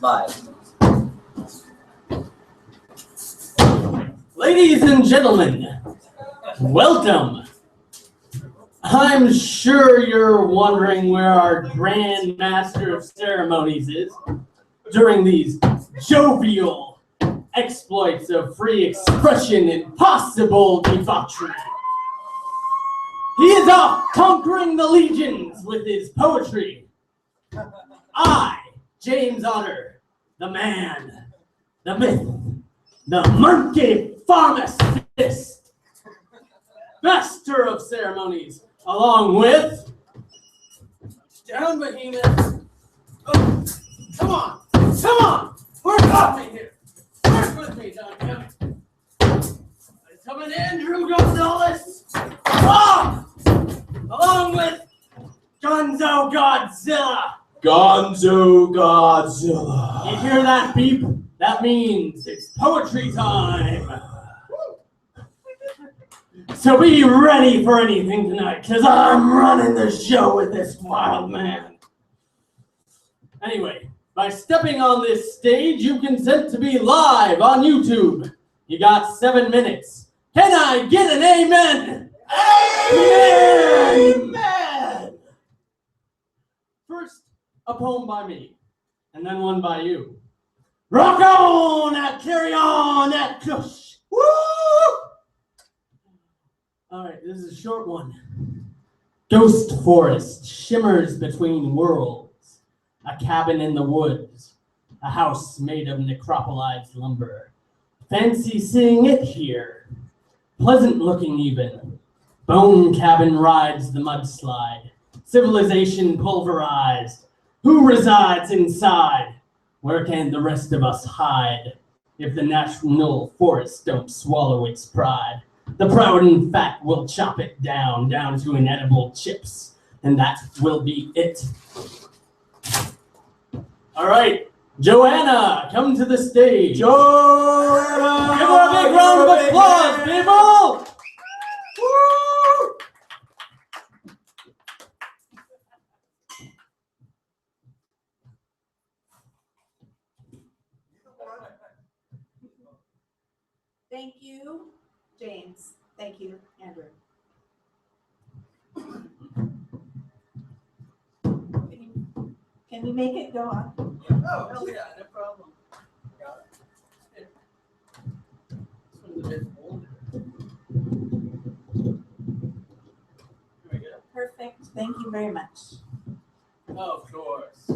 Live. Ladies and gentlemen, welcome. I'm sure you're wondering where our Grand Master of Ceremonies is during these jovial exploits of free expression and possible debauchery. He is off conquering the legions with his poetry. I, James Otter, the man, the myth, the monkey pharmacist, master of ceremonies, along with down behemoth. Oh, come on, work off me here. Work with me, Duncan. Coming in, Drew Gonzalez. Oh! Along with Gonzo Godzilla. Gonzo Godzilla. You hear that beep? That means it's poetry time. So be ready for anything tonight, because I'm running the show with this wild man. Anyway, by stepping on this stage, you consent to be live on YouTube. You got 7 minutes. Can I get an amen? Amen! First, a poem by me, and then one by you. Rock on, carry on, at Cush. Woo! All right, this is a short one. Ghost forest shimmers between worlds. A cabin in the woods. A house made of necropolized lumber. Fancy seeing it here. Pleasant looking even. Bone cabin rides the mudslide. Civilization pulverized. Who resides inside? Where can the rest of us hide if the national forest don't swallow its pride? The proud and fat will chop it down to inedible chips, and that will be it. All right, Joanna, come to the stage. Joanna! Give her a big round of applause, people! Woo! Thank you, James. Thank you, Andrew. Can you make it go on? Oh, hell yeah, no problem. Got it. This one's a bit older. There we go. Perfect. Thank you very much. Of course.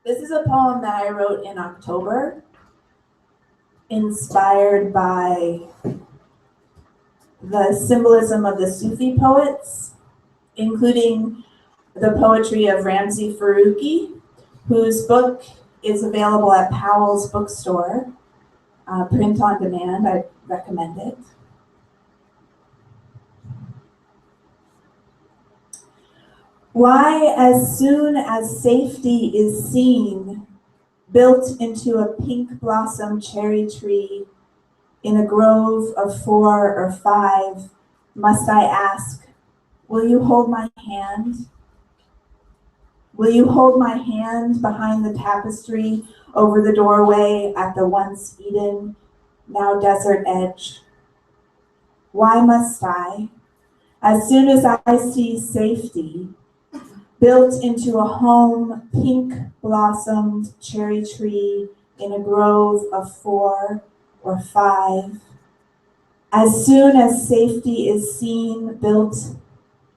This is a poem that I wrote in October, inspired by the symbolism of the Sufi poets, including the poetry of Ramzi Farouki, whose book is available at Powell's bookstore, print on demand. I recommend it. Why, as soon as safety is seen, built into a pink blossom cherry tree in a grove of 4 or 5, must I ask, will you hold my hand? Will you hold my hand behind the tapestry over the doorway at the once Eden, now desert edge? Why must I, as soon as I see safety, built into a home, pink blossomed cherry tree in a grove of 4 or 5. As soon as safety is seen, built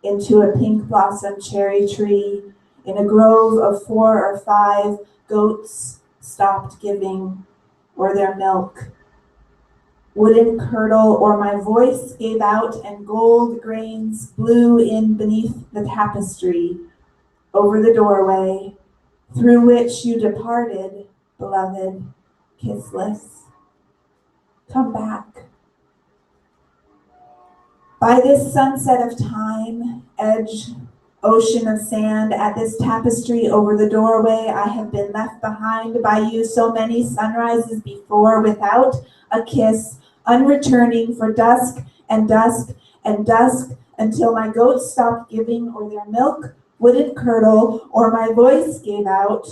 into a pink blossomed cherry tree in a grove of 4 or 5, goats stopped giving or their milk. Wouldn't curdle or my voice gave out and gold grains blew in beneath the tapestry over the doorway through which you departed, beloved, kissless. Come back. By this sunset of time, edge, ocean of sand, at this tapestry over the doorway, I have been left behind by you so many sunrises before without a kiss, unreturning for dusk and dusk and dusk until my goats stopped giving or their milk, wouldn't curdle, or my voice gave out,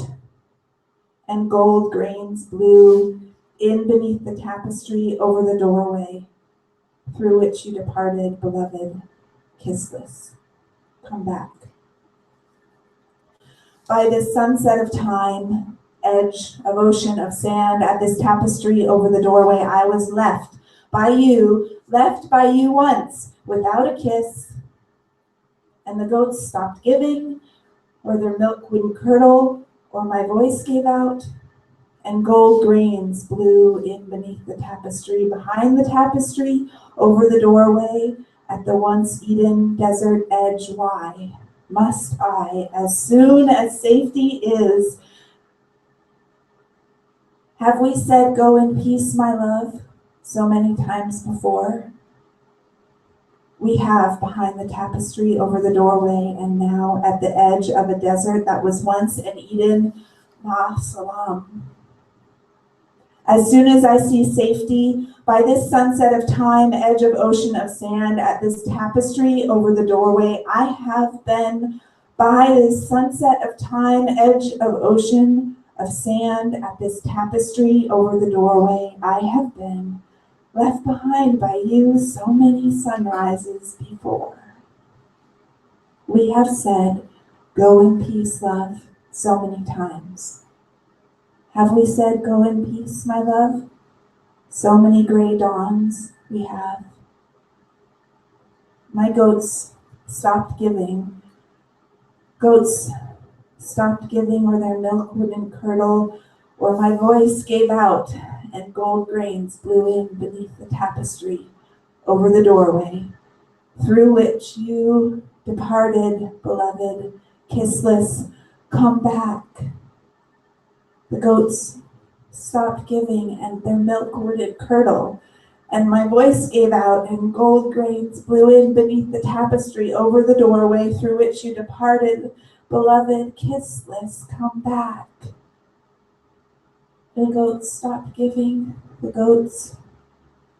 and gold grains blew in beneath the tapestry over the doorway through which you departed, beloved, kissless. Come back. By this sunset of time, edge of ocean of sand, at this tapestry over the doorway, I was left by you once, without a kiss, and the goats stopped giving, or their milk wouldn't curdle, or my voice gave out, and gold grains blew in beneath the tapestry, behind the tapestry, over the doorway, at the once Eden desert edge. Why must I, as soon as safety is, have we said go in peace, my love, so many times before? We have behind the tapestry over the doorway, and now at the edge of a desert that was once an Eden. Ma salam. As soon as I see safety, by this sunset of time, edge of ocean of sand, at this tapestry over the doorway, I have been. By this sunset of time, edge of ocean of sand, at this tapestry over the doorway, I have been. Left behind by you so many sunrises before. We have said, go in peace, love, so many times. Have we said, go in peace, my love? So many gray dawns we have. My goats stopped giving. Goats stopped giving, or their milk wouldn't curdle, or my voice gave out, and gold grains blew in beneath the tapestry over the doorway, through which you departed, beloved, kissless. Come back. The goats stopped giving, and their milk wouldn't curdle, and my voice gave out, and gold grains blew in beneath the tapestry over the doorway through which you departed, beloved, kissless. Come back. The goats stopped giving. The goats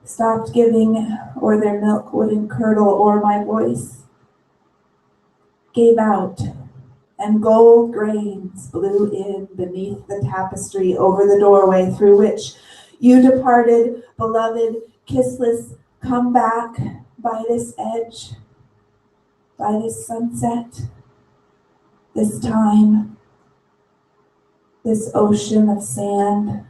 stopped giving, or their milk wouldn't curdle, or my voice gave out, and gold grains blew in beneath the tapestry over the doorway through which you departed, beloved, kissless. Come back by this edge, by this sunset, this time, this ocean of sand.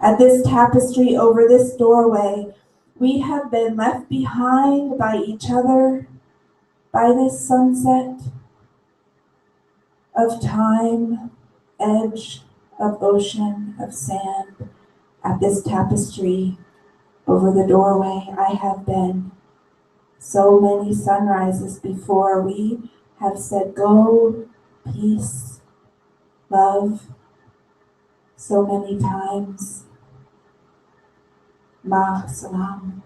At this tapestry over this doorway, we have been left behind by each other, by this sunset of time, edge of ocean of sand. At this tapestry over the doorway, I have been. So many sunrises before, we have said go, peace, love, so many times. Ma salam.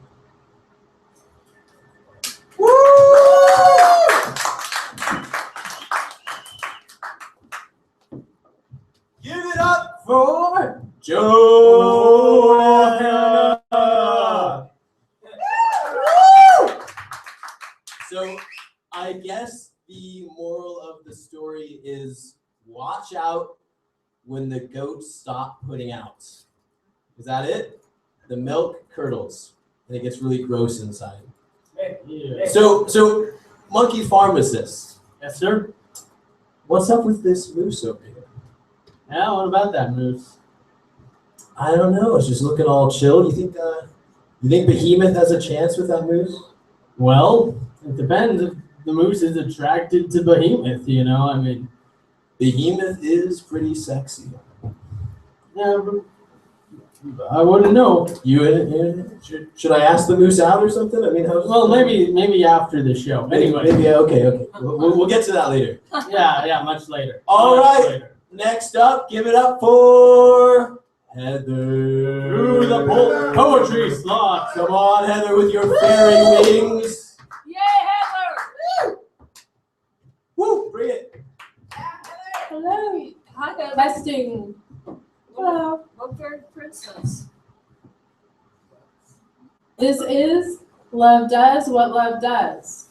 Give it up for Joanna. So I guess the moral of the story is watch out when the goats stop putting out. Is that it? The milk curdles and it gets really gross inside. Yeah. So monkey pharmacist, Yes, sir. what's up with this moose over here? Yeah, what about that moose? I don't know. It's just looking all chill. You think Behemoth has a chance with that moose? Well, it depends if the moose is attracted to Behemoth, you know, I mean. Behemoth is pretty sexy. Yeah, but I wouldn't know. Should I ask the moose out or something? I mean, Well, maybe after the show. Anyway. Maybe okay. We'll get to that later. Yeah, much later. All Much right. later. Next up, give it up for Heather. Through the poetry slot. Come on, Heather, with your fairy wings. Yay, Heather! Woo, bring it. Hello. Hi, Heather. Testing. Hello. What fairy princess? This is Love Does What Love Does.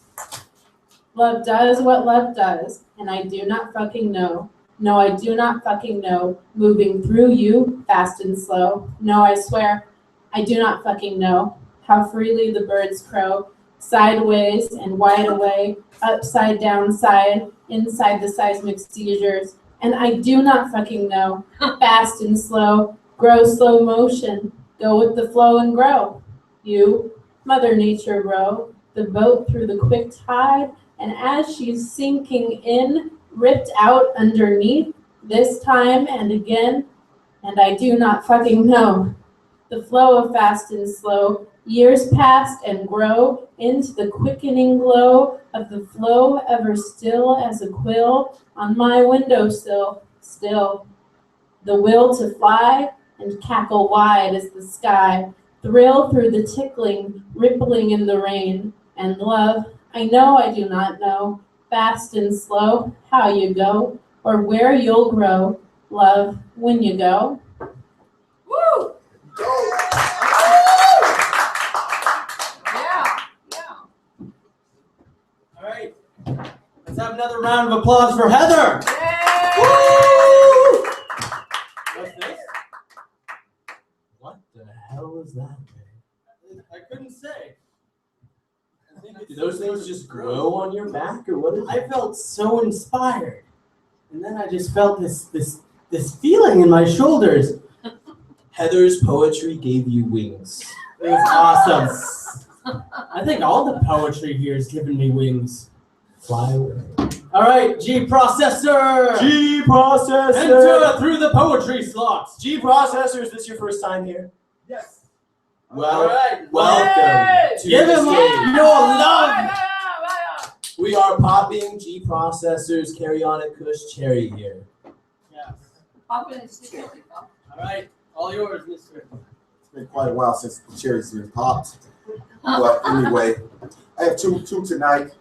Love does what love does. and I do not fucking know. No, I do not fucking know. Moving through you, fast and slow. No, I swear, I do not fucking know how freely the birds crow, sideways and wide away, upside down side, inside the seismic seizures. And I do not fucking know, fast and slow, grow slow motion, go with the flow and grow. You, Mother Nature, row the boat through the quick tide, and as she's sinking in, ripped out underneath, this time and again, and I do not fucking know. The flow of fast and slow, years past and grow into the quickening glow of the flow ever still as a quill on my windowsill, still. The will to fly and cackle wide as the sky, thrill through the tickling, rippling in the rain, and love, I know I do not know, fast and slow, how you go, or where you'll grow, love, when you go. Woo! Yeah, yeah. All right. Let's have another round of applause for Heather. Yay! Woo! What's this? What the hell is that? I couldn't say. I think Do those things just grow on your back, or what is I it? felt so inspired, and then I just felt this feeling in my shoulders. Heather's poetry gave you wings. It was awesome. I think all the poetry here has given me wings. Fly away. All right, G processor. G processor. Enter through the poetry slots. G processor. Is this your first time here? Yes. Well, All right. welcome to Give the him stage. your love. We are popping G processors. Carry on at Cush Cherry here. Yes. Pop it and stick it. All right, all yours, Mr. It's been quite a while since the cherries been popped. But anyway, I have two tonight.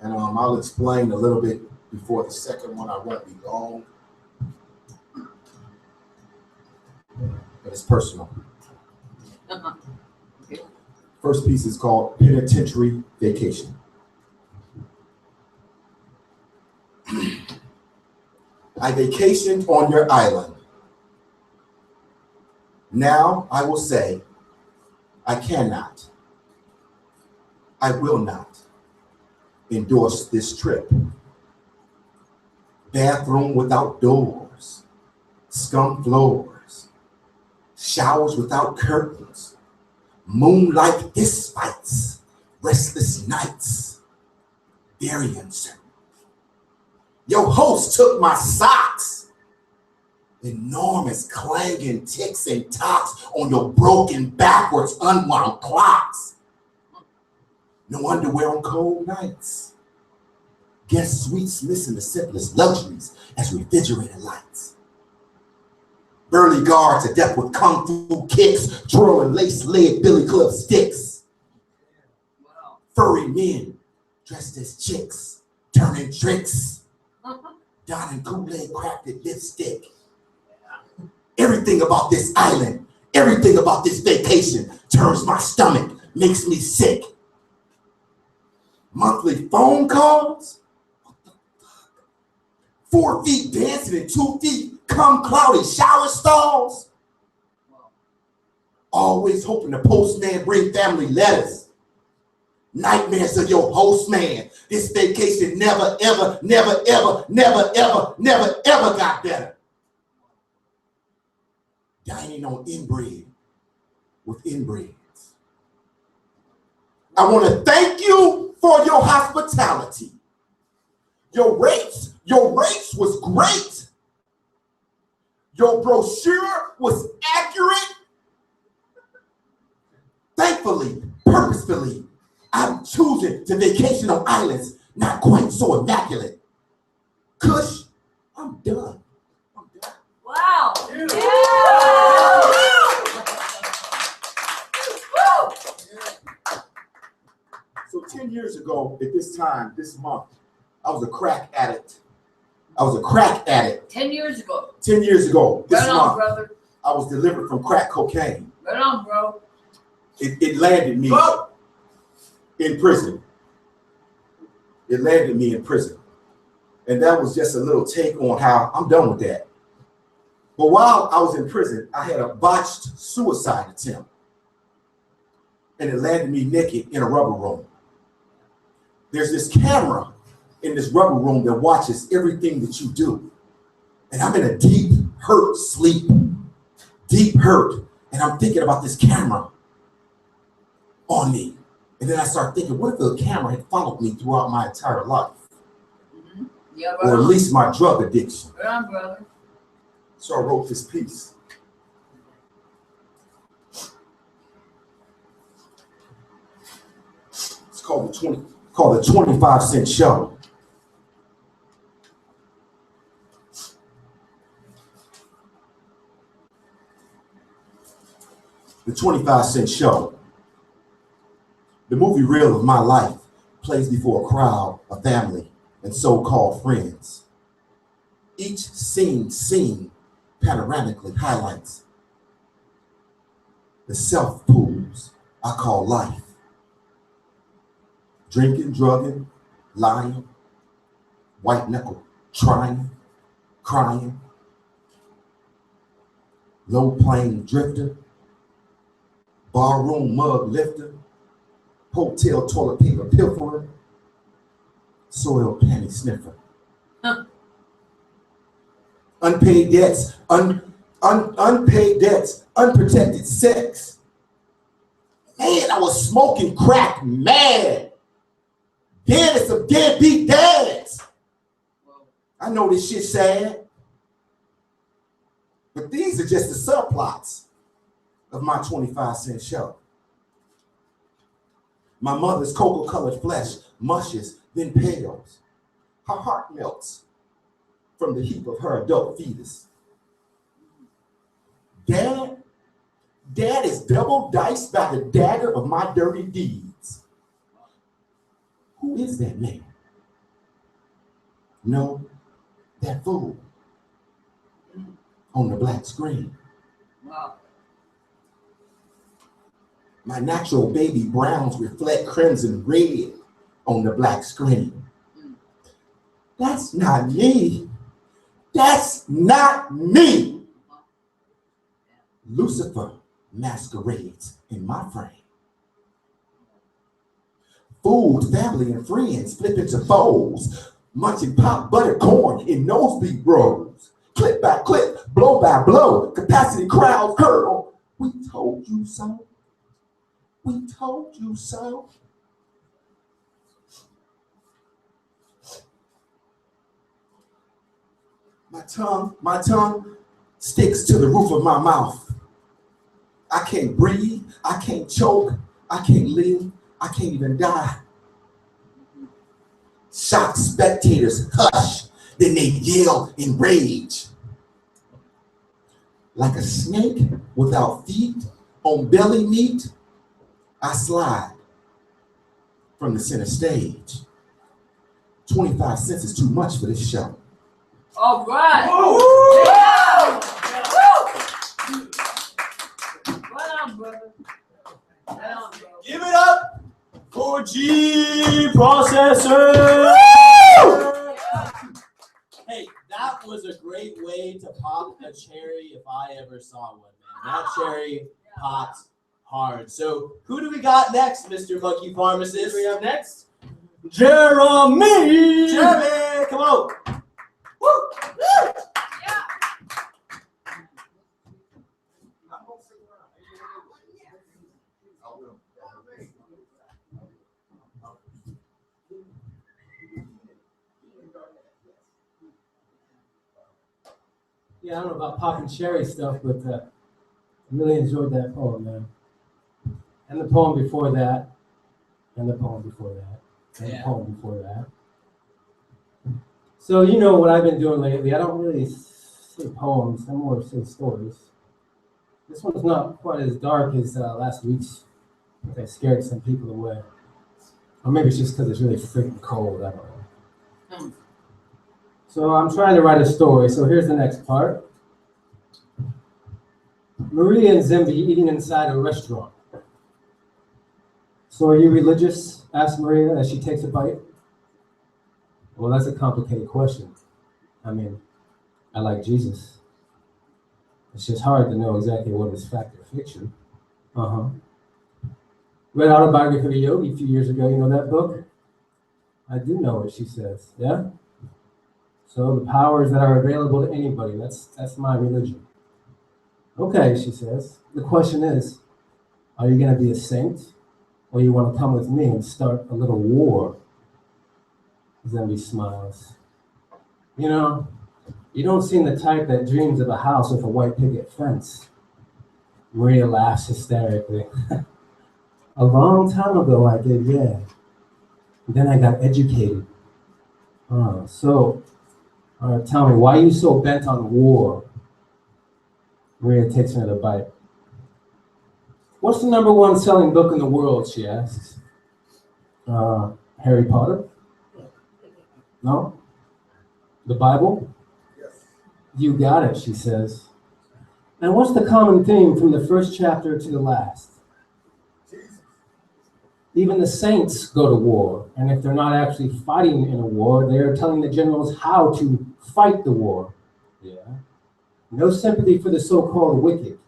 And I'll explain a little bit before the second one. I won't be long. But it's personal. First piece is called Penitentiary Vacation. I vacationed on your island. Now I will say, I cannot, I will not endorse this trip. Bathroom without doors, scum floors, showers without curtains, moonlight fistfights, restless nights, very uncertain. Your host took my socks. Enormous clanging ticks and tocks on your broken backwards unwound clocks. No underwear on cold nights. Guest suites missing the simplest luxuries as refrigerator lights. Burly guards adept with kung fu kicks, twirling lace-led billy club sticks. Wow. Furry men dressed as chicks, turning tricks. Donning Kool-Aid crafted lipstick. Everything about this island, everything about this vacation turns my stomach, makes me sick. Monthly phone calls? What the fuck? 4 feet dancing and 2 feet come cloudy shower stalls? Always hoping the postman bring family letters. Nightmares of your host man. This vacation never, ever, never, ever, never, ever, never, ever got better. Dining on inbreed with inbreds. I want to thank you for your hospitality. Your rates was great. Your brochure was accurate. Thankfully, purposefully, I'm choosing to vacation on islands not quite so immaculate. Cush, I'm done. I'm done. Wow. So 10 years ago, at this time, this month, I was a crack addict. I was a crack addict. 10 years ago. 10 years ago, this Right on, month, brother. I was delivered from crack cocaine. Right on, bro. It landed me Whoa. in prison. it landed me in prison. And that was just a little take on how I'm done with that. But while I was in prison, I had a botched suicide attempt. And it landed me naked in a rubber room. There's this camera in this rubber room that watches everything that you do. And I'm in a deep hurt sleep, deep hurt. And I'm thinking about this camera on me. And then I start thinking, what if the camera had followed me throughout my entire life? Yeah, Or at least my drug addiction. Right on, brother. So I wrote this piece. It's called the 25-cent show. The 25-cent show. The movie reel of my life plays before a crowd, a family, and so-called friends. Each scene panoramically highlights the self-pools I call life. Drinking, drugging, lying, white knuckle, trying, crying, low plane drifter, barroom mug lifter, hotel toilet paper pilferer, soil panty sniffer. Unpaid debts, unpaid debts, unprotected sex. Man, I was smoking crack mad. Dead as some deadbeat dads. I know this shit's sad, but these are just the subplots of my 25-cent show. My mother's cocoa-colored flesh mushes, then pales. Her heart melts from the heap of her adult fetus. Dad is double diced by the dagger of my dirty deeds. Who is that man? No, that fool on the black screen. Wow. My natural baby browns reflect crimson red on the black screen. That's not me. That's not me. Lucifer masquerades in my frame. Food, family, and friends flip into foes, munching pop butter corn in nosebleed rows. Clip by clip, blow by blow, capacity crowds hurl. We told you so. We told you so. My tongue sticks to the roof of my mouth. I can't breathe, I can't choke, I can't live, I can't even die. Shocked spectators hush, then they yell in rage. Like a snake without feet on belly meat, I slide from the center stage. 25 cents is too much for this show. All right. Yeah. Right on, brother. Right on, bro. Give it up for G Processor. Hey, that was a great way to pop a cherry if I ever saw one, man. That cherry pops hard. So who do we got next, Mr. Funky Pharmacist? We have next Jeremy. Jeremy, come on. Woo! Woo! Yeah. Yeah, I don't know about popping cherry stuff, but I really enjoyed that poem, man. And the poem before that, and the poem before that, and the poem before that. So you know what I've been doing lately. I don't really say poems, I more say stories. This one's not quite as dark as last week's. I think I scared some people away. Or maybe it's just because it's really freaking cold, I don't know. So I'm trying to write a story, so here's the next part. Maria and Zimby eating inside a restaurant. So are you religious? Asks Maria as she takes a bite. Well, that's a complicated question. I mean, I like Jesus. It's just hard to know exactly what is fact or fiction. Uh-huh. Read Autobiography of a Yogi a few years ago. You know that book? I do know it, she says. Yeah? So the powers that are available to anybody, that's my religion. Okay, she says. The question is, are you going to be a saint? Or you want to come with me and start a little war? Zemby smiles. You know, you don't seem the type that dreams of a house with a white picket fence. Maria laughs hysterically. A long time ago I did, yeah. Then I got educated. So, tell me, why are you so bent on war? Maria takes another bite. What's the #1 selling book in the world, she asks. Harry Potter? No? The Bible? Yes. You got it, she says. And what's the common theme from the first chapter to the last? Jesus. Even the saints go to war, and if they're not actually fighting in a war, they are telling the generals how to fight the war. Yeah. No sympathy for the so-called wicked.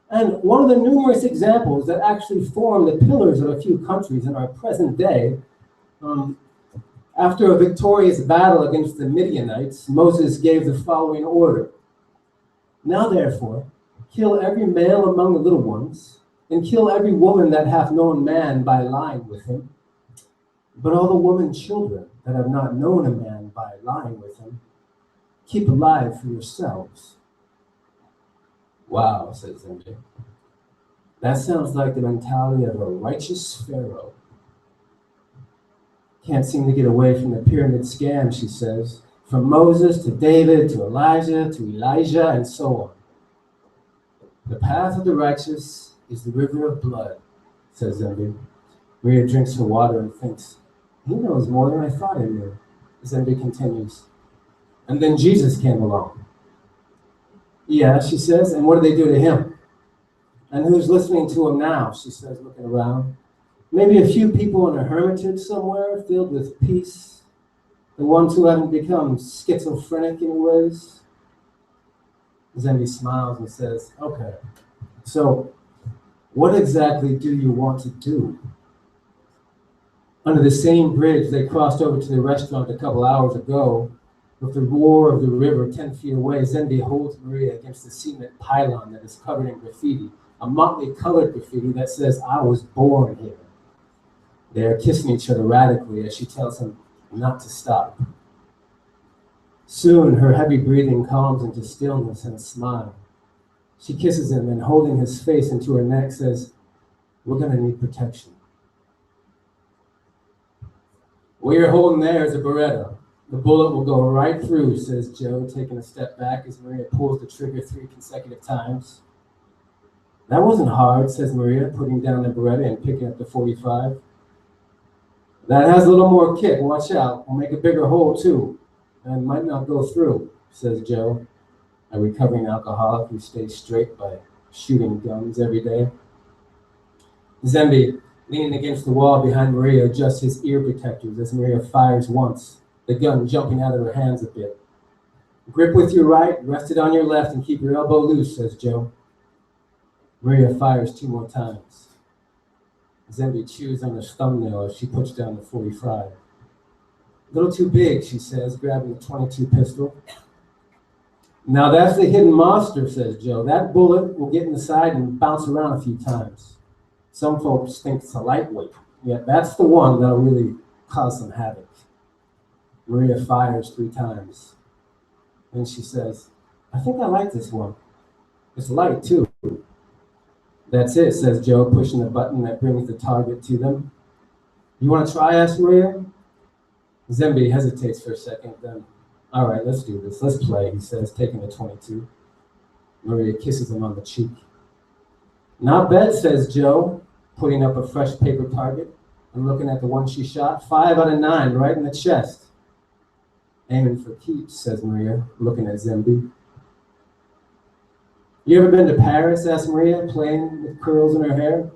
And one of the numerous examples that actually form the pillars of a few countries in our present day, after a victorious battle against the Midianites, Moses gave the following order. Now therefore, kill every male among the little ones, and kill every woman that hath known man by lying with him. But all the women children that have not known a man by lying with him, keep alive for yourselves. Wow, says MJ. That sounds like the mentality of a righteous pharaoh. Can't seem to get away from the pyramid scam, she says. From Moses to David to Elijah to Elijah and so on. The path of the righteous is the river of blood, says Zemby. Maria drinks her water and thinks, he knows more than I thought he knew. Zemby continues. And then Jesus came along. Yeah, she says, and what did they do to him? And who's listening to him now, she says, looking around. Maybe a few people in a hermitage somewhere filled with peace. The ones who haven't become schizophrenic in ways. Zemby smiles and says, okay, so what exactly do you want to do? Under the same bridge they crossed over to the restaurant a couple hours ago, with the roar of the river 10 feet away, Zemby holds Maria against the cement pylon that is covered in graffiti, a motley colored graffiti that says, I was born here. They are kissing each other radically as she tells him not to stop. Soon her heavy breathing calms into stillness and a smile. She kisses him and holding his face into her neck says, we're gonna need protection. What you're holding there is a Beretta. The bullet will go right through, says Joe, taking a step back as Maria pulls the trigger 3 consecutive times. That wasn't hard, says Maria, putting down the Beretta and picking up the .45. That has a little more kick, watch out. We'll make a bigger hole too, and might not go through, says Joe, a recovering alcoholic who stays straight by shooting guns every day. Zemby, leaning against the wall behind Maria, adjusts his ear protectors as Maria fires once, the gun jumping out of her hands a bit. Grip with your right, rest it on your left, and keep your elbow loose, says Joe. Maria fires 2 more times. Zemby chews on her thumbnail as she puts down the .45. A little too big, she says, grabbing the .22 pistol. Now that's the hidden monster, says Joe. That bullet will get in the side and bounce around a few times. Some folks think it's a lightweight, yet that's the one that'll really cause some havoc. Maria fires 3 times. Then she says, I think I like this one. It's light too. That's it, says Joe, pushing the button that brings the target to them. You want to try, asks Maria? Zemby hesitates for a second, then, all right, let's do this. Let's play, he says, taking the .22. Maria kisses him on the cheek. Not bad, says Joe, putting up a fresh paper target and looking at the one she shot. 5 out of 9, right in the chest. Aiming for keeps, says Maria, looking at Zemby. You ever been to Paris, asks Maria, playing with curls in her hair.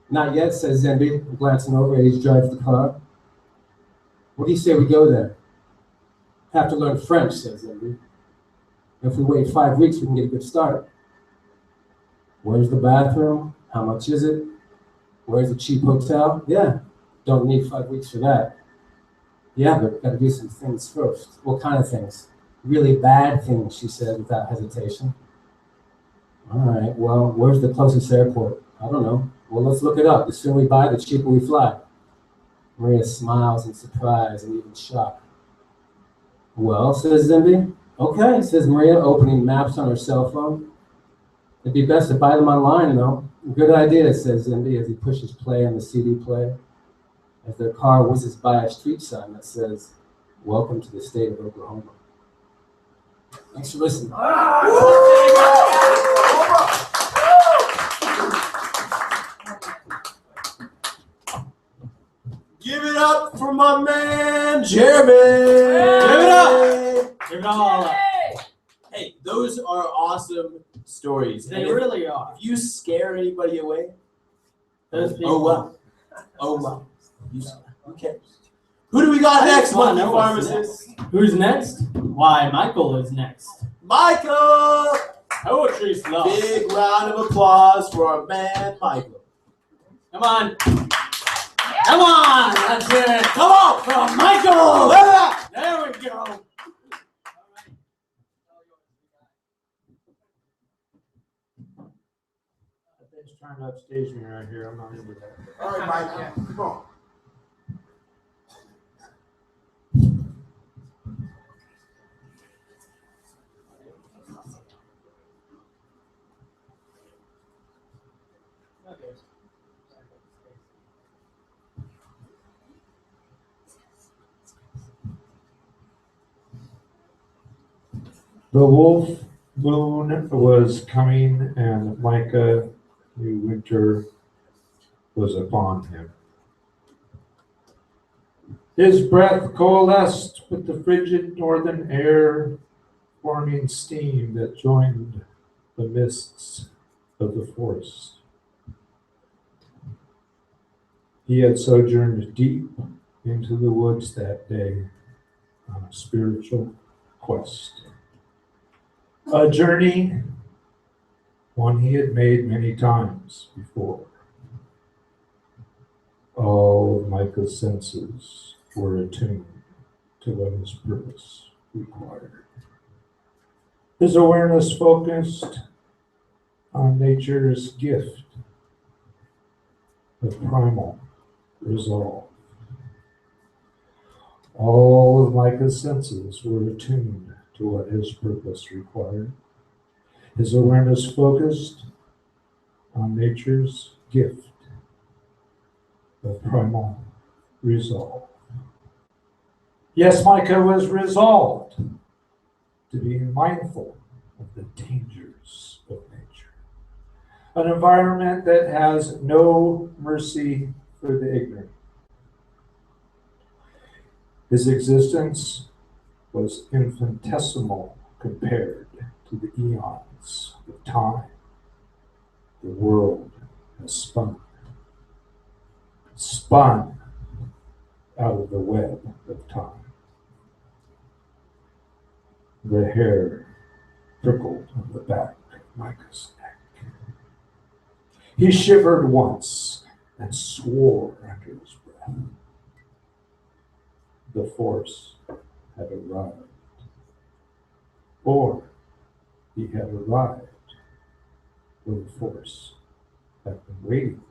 Not yet, says Zemby, glancing over as he drives the car. What do you say we go there? Have to learn French, says Zimby. If we wait 5 weeks, we can get a good start. Where's the bathroom? How much is it? Where's the cheap hotel? Yeah, don't need 5 weeks for that. Yeah, but gotta do some things first. What kind of things? Really bad things, she said without hesitation. All right, well, where's the closest airport? I don't know. Well, let's look it up. The sooner we buy, the cheaper we fly. Maria smiles in surprise and even shock. Well, says Zimby. Okay, says Maria, opening maps on her cell phone. It'd be best to buy them online, though. Good idea, says Zimby as he pushes play on the CD player. As their car whizzes by a street sign that says, "Welcome to the state of Oklahoma." Thanks for listening. Give it up for my man, Jeremy. Give it up. Give it all up. Hey, those are awesome stories. They And if- really are. If you scare anybody away, Those people. oh well. Oh well. Okay. Who do we got next, Well, Monkey no one's Pharmacist? Who's next? Why, Michael is next. Michael! Poetry Slow. Big round of applause for our man, Michael. Come on. Come on. That's it. Come on! From Michael. There we go. He's trying to upstage me right here. I'm not into that. All right, Mike, come on. The wolf moon was coming, and Micah knew winter was upon him. His breath coalesced with the frigid northern air, forming steam that joined the mists of the forest. He had sojourned deep into the woods that day on a spiritual quest. A journey, one he had made many times before. All of Micah's senses were attuned to what his purpose required. His awareness focused on nature's gift of primal resolve. All of Micah's senses were attuned to what his purpose required. His awareness focused on nature's gift of primal resolve. Yes, Micah was resolved to be mindful of the dangers of nature, an environment that has no mercy for the ignorant. His existence was infinitesimal compared to the eons of time the world has spun out of the web of time. The hair prickled on the back of Micah's neck. He shivered once and swore under his breath. The force had arrived. Or he had arrived where the force had been waiting.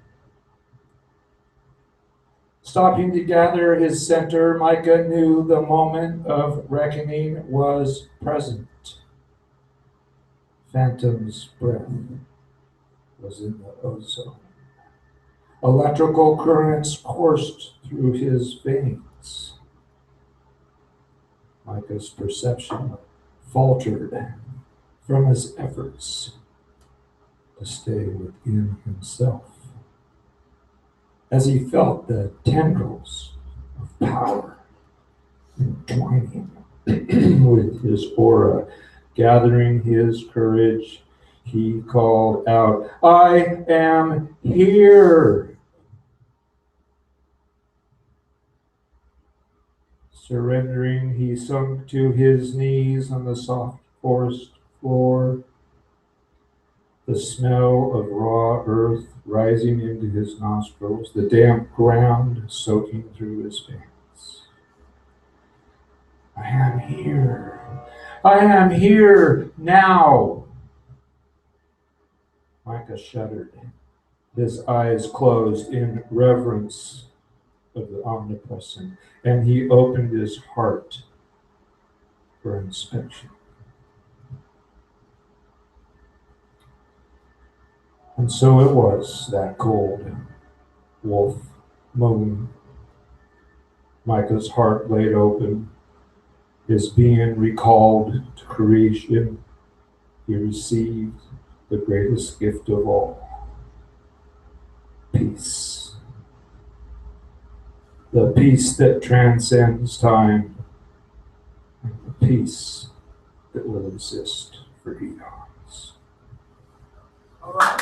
Stopping to gather his center, Micah knew the moment of reckoning was present. Phantom's breath was in the ozone. Electrical currents coursed through his veins. Micah's perception faltered from his efforts to stay within himself, as he felt the tendrils of power entwining with his aura. Gathering his courage, he called out, "I am here." Surrendering, he sunk to his knees on the soft forest floor, the smell of raw earth rising into his nostrils, the damp ground soaking through his veins. I am here. I am here now. Micah shuddered, his eyes closed in reverence of the omnipresent, and he opened his heart for inspection. And so it was that cold wolf moon. Micah's heart laid open, his being recalled to creation. He received the greatest gift of all, peace. The peace that transcends time, and the peace that will exist for eons. All right.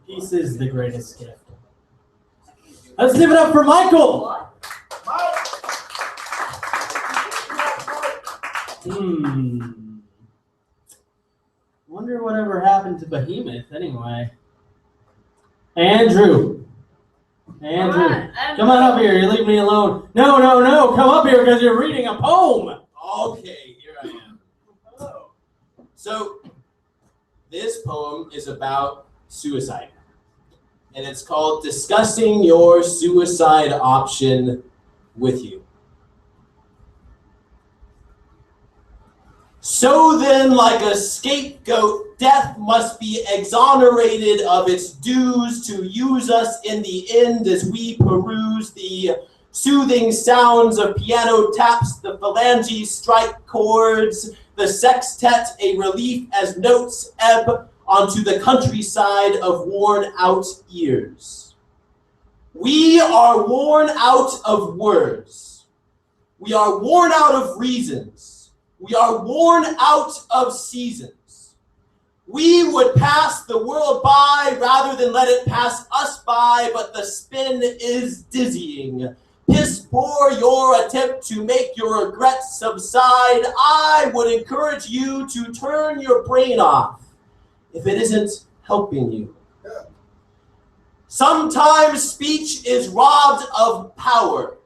Peace is the greatest gift. Let's give it up for Michael. Wonder whatever happened to Behemoth anyway. Andrew, come on up here. You leave me alone. No, come up here because you're reading a poem. Okay, here I am. So, this poem is about suicide. And it's called Discussing Your Suicide Option with You. So then, like a scapegoat, death must be exonerated of its dues to use us in the end as we peruse the soothing sounds of piano taps, the phalanges strike chords, the sextet a relief as notes ebb onto the countryside of worn-out ears. We are worn out of words. We are worn out of reasons. We are worn out of seasons. We would pass the world by rather than let it pass us by, but the spin is dizzying. Piss poor your attempt to make your regrets subside. I would encourage you to turn your brain off if it isn't helping you. Sometimes speech is robbed of power.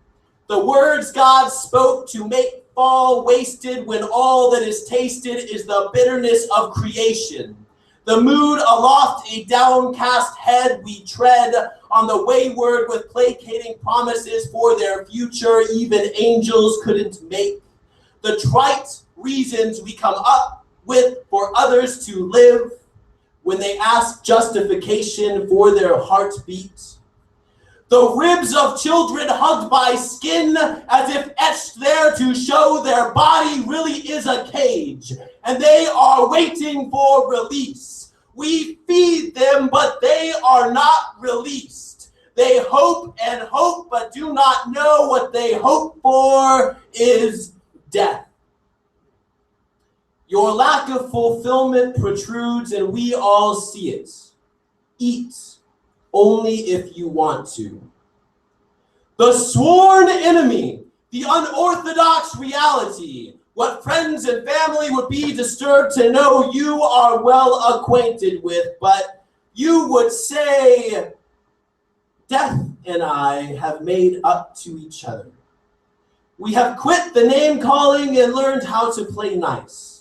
The words God spoke to make fall wasted when all that is tasted is the bitterness of creation. The mood aloft, a downcast head, we tread on the wayward with placating promises for their future even angels couldn't make. The trite reasons we come up with for others to live when they ask justification for their heartbeat. The ribs of children hugged by skin as if etched there to show their body really is a cage, and they are waiting for release. We feed them, but they are not released. They hope and hope, but do not know what they hope for is death. Your lack of fulfillment protrudes, and we all see it. Eat only if you want to. The sworn enemy, the unorthodox reality, what friends and family would be disturbed to know you are well acquainted with, but you would say, death and I have made up to each other. We have quit the name calling and learned how to play nice.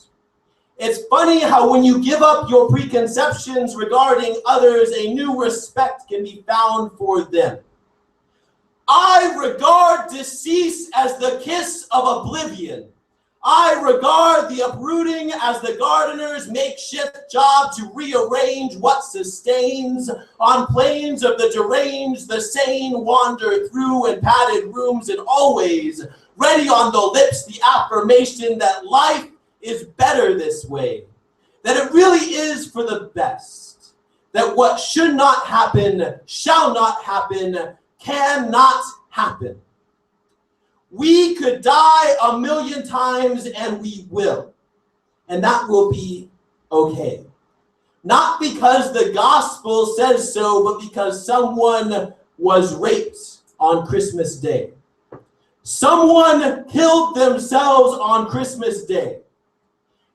It's funny how when you give up your preconceptions regarding others, a new respect can be found for them. I regard decease as the kiss of oblivion. I regard the uprooting as the gardener's makeshift job to rearrange what sustains. On plains of the deranged, the sane wander through in padded rooms and always ready on the lips the affirmation that life is better this way, that it really is for the best, that what should not happen, shall not happen, cannot happen. We could die 1,000,000 times and we will. And that will be okay. Not because the gospel says so, but because someone was raped on Christmas Day. Someone killed themselves on Christmas Day.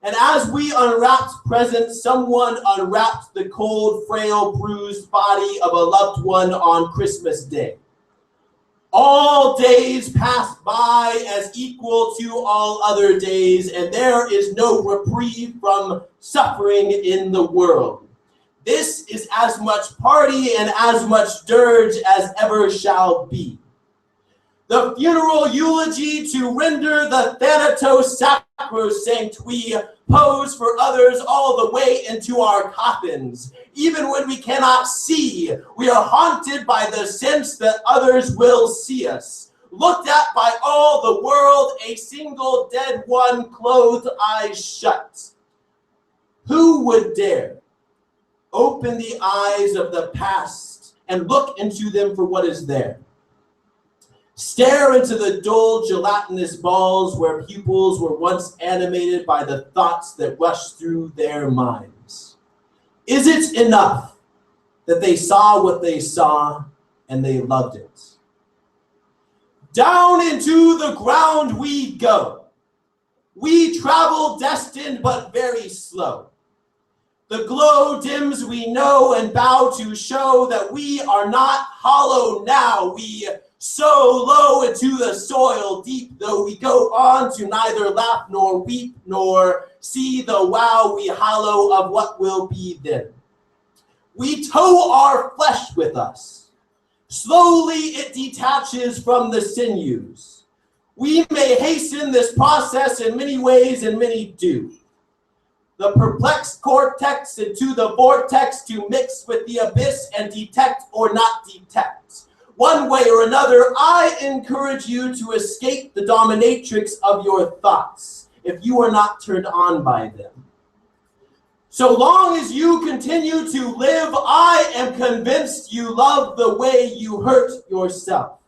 And as we unwrapped presents, someone unwrapped the cold, frail, bruised body of a loved one on Christmas Day. All days pass by as equal to all other days, and there is no reprieve from suffering in the world. This is as much party and as much dirge as ever shall be. The funeral eulogy to render the Thanatos sacrosanct, we pose for others all the way into our coffins. Even when we cannot see, we are haunted by the sense that others will see us. Looked at by all the world, a single dead one, clothed eyes shut. Who would dare open the eyes of the past and look into them for what is there? Stare into the dull, gelatinous balls where pupils were once animated by the thoughts that rushed through their minds. Is it enough that they saw what they saw and they loved it? Down into the ground we go. We travel destined but very slow. The glow dims we know and bow to show that we are not hollow now. We so low into the soil deep, though we go on to neither laugh nor weep, nor see the wow we hollow of what will be then. We tow our flesh with us. Slowly it detaches from the sinews. We may hasten this process in many ways, and many do. The perplexed cortex into the vortex to mix with the abyss and detect or not detect. One way or another, I encourage you to escape the dominatrix of your thoughts if you are not turned on by them. So long as you continue to live, I am convinced you love the way you hurt yourself.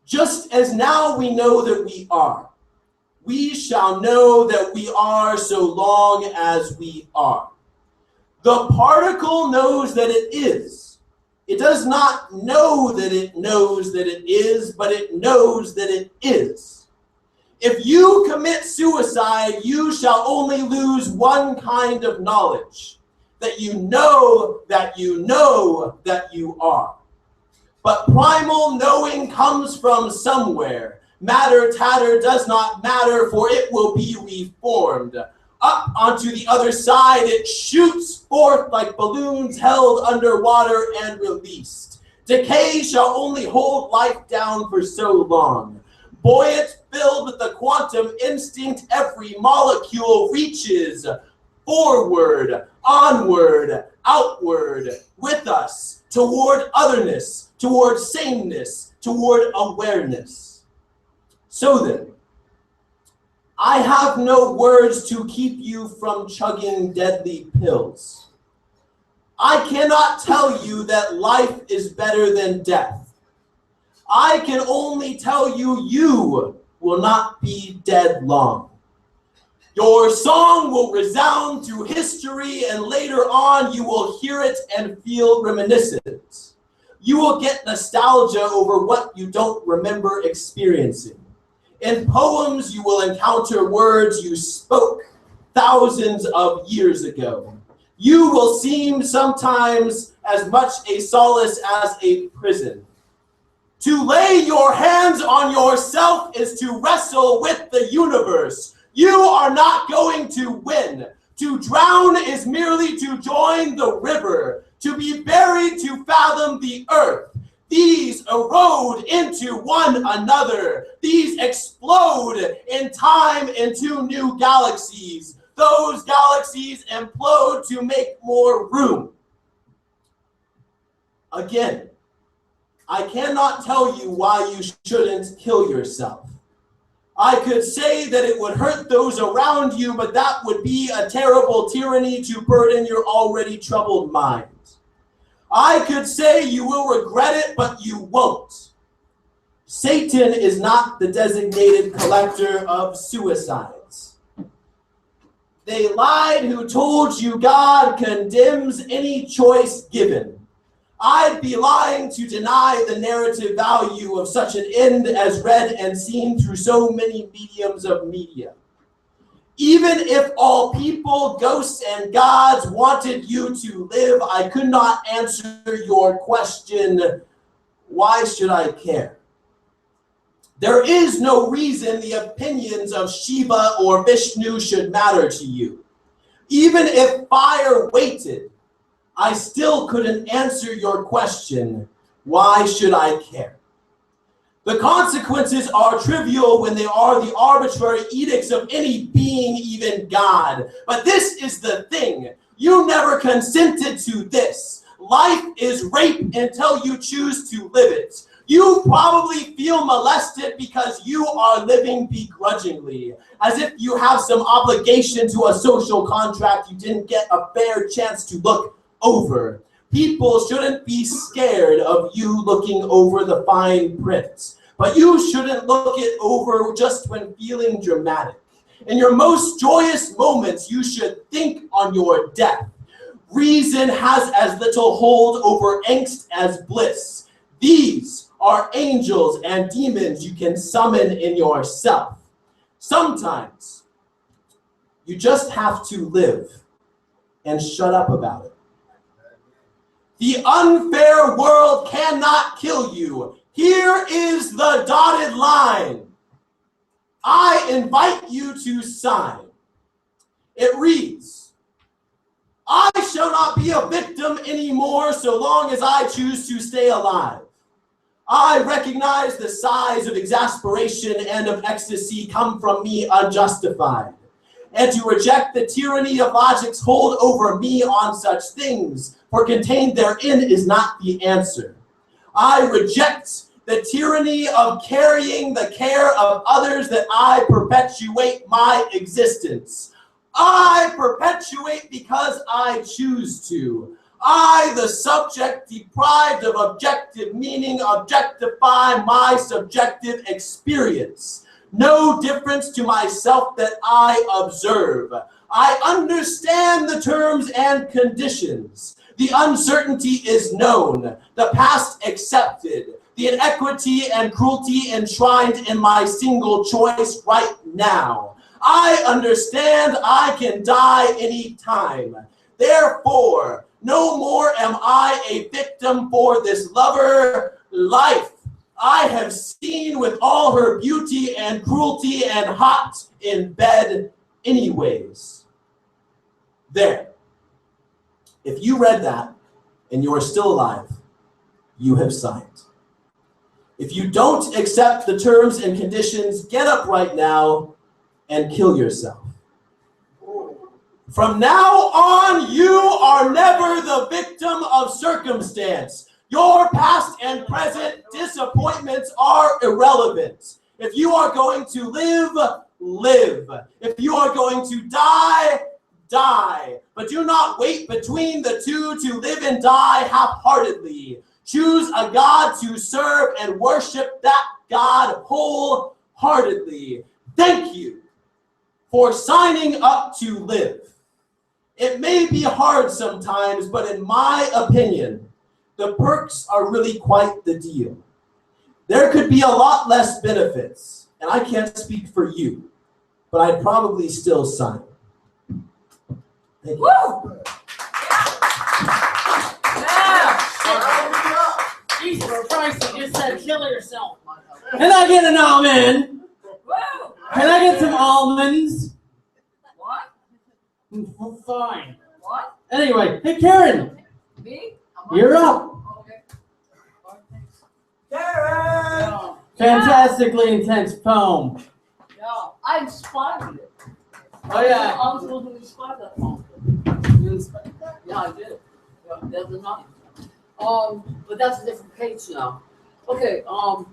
Just as now we know that we are, we shall know that we are so long as we are. The particle knows that it is. It does not know that it knows that it is, but it knows that it is. If you commit suicide, you shall only lose one kind of knowledge, that you know that you know that you are. But primal knowing comes from somewhere. Matter tatter does not matter, for it will be reformed. Up onto the other side, it shoots forth like balloons held underwater and released. Decay shall only hold life down for so long. Buoyant, filled with the quantum instinct, every molecule reaches forward, onward, outward, with us, toward otherness, toward sameness, toward awareness. So then, I have no words to keep you from chugging deadly pills. I cannot tell you that life is better than death. I can only tell you you will not be dead long. Your song will resound through history, and later on you will hear it and feel reminiscent. You will get nostalgia over what you don't remember experiencing. In poems, you will encounter words you spoke thousands of years ago. You will seem sometimes as much a solace as a prison. To lay your hands on yourself is to wrestle with the universe. You are not going to win. To drown is merely to join the river. To be buried to fathom the earth. These erode into one another. These explode in time into new galaxies. Those galaxies implode to make more room. Again, I cannot tell you why you shouldn't kill yourself. I could say that it would hurt those around you, but that would be a terrible tyranny to burden your already troubled mind. I could say you will regret it, but you won't. Satan is not the designated collector of suicides. They lied who told you God condemns any choice given. I'd be lying to deny the narrative value of such an end as read and seen through so many mediums of media. Even if all people, ghosts, and gods wanted you to live, I could not answer your question, why should I care? There is no reason the opinions of Shiva or Vishnu should matter to you. Even if fire waited, I still couldn't answer your question, why should I care? The consequences are trivial when they are the arbitrary edicts of any being, even God. But this is the thing. You never consented to this. Life is rape until you choose to live it. You probably feel molested because you are living begrudgingly, as if you have some obligation to a social contract you didn't get a fair chance to look over. People shouldn't be scared of you looking over the fine print, but you shouldn't look it over just when feeling dramatic. In your most joyous moments, you should think on your death. Reason has as little hold over angst as bliss. These are angels and demons you can summon in yourself. Sometimes you just have to live and shut up about it. The unfair world cannot kill you. Here is the dotted line. I invite you to sign. It reads, I shall not be a victim anymore so long as I choose to stay alive. I recognize the sighs of exasperation and of ecstasy come from me unjustified, and to reject the tyranny of logic's hold over me on such things, for contained therein is not the answer. I reject the tyranny of carrying the care of others that I perpetuate my existence. I perpetuate because I choose to. I, the subject deprived of objective meaning, objectify my subjective experience. No difference to myself that I observe. I understand the terms and conditions. The uncertainty is known, the past accepted, the inequity and cruelty enshrined in my single choice right now. I understand I can die any time. Therefore, no more am I a victim for this lover. Life I have seen with all her beauty and cruelty and hot in bed anyways. There. If you read that and you are still alive, you have signed. If you don't accept the terms and conditions, get up right now and kill yourself. From now on, you are never the victim of circumstance. Your past and present disappointments are irrelevant. If you are going to live, live. If you are going to die, die. But do not wait between the two to live and die half-heartedly. Choose a God to serve and worship that God wholeheartedly. Thank you for signing up to live. It may be hard sometimes, but in my opinion, the perks are really quite the deal. There could be a lot less benefits, and I can't speak for you, but I'd probably still sign. Thank you. Woo! Jesus Christ, you just said kill yourself. Can I get an almond? Woo! Can I get some almonds? What? Fine. What? Anyway, hey Karen, Me? you're up. Okay. Karen! Fantastically intense poem. Yeah, I inspired it. Oh yeah. I was the one who inspired that poem. You inspired that? Yeah, I did. Yeah, the other night. But that's a different page now. Okay, for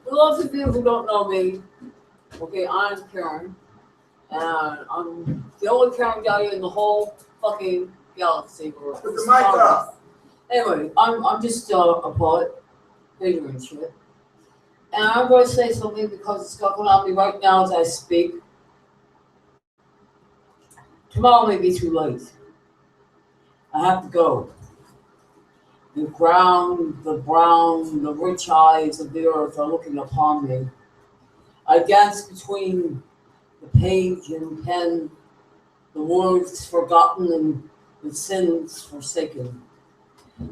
those of you who don't know me, okay, I'm Karen. And I'm the only Karen guy in the whole fucking galaxy. Put the mic up. Anyway, I'm just a poet, figuring shit. And I'm going to say something because it's going on me right now as I speak. Tomorrow may be too late. I have to go. The ground, the brown, the rich eyes of the earth are looking upon me. I dance between the page and pen, the words forgotten and the sins forsaken.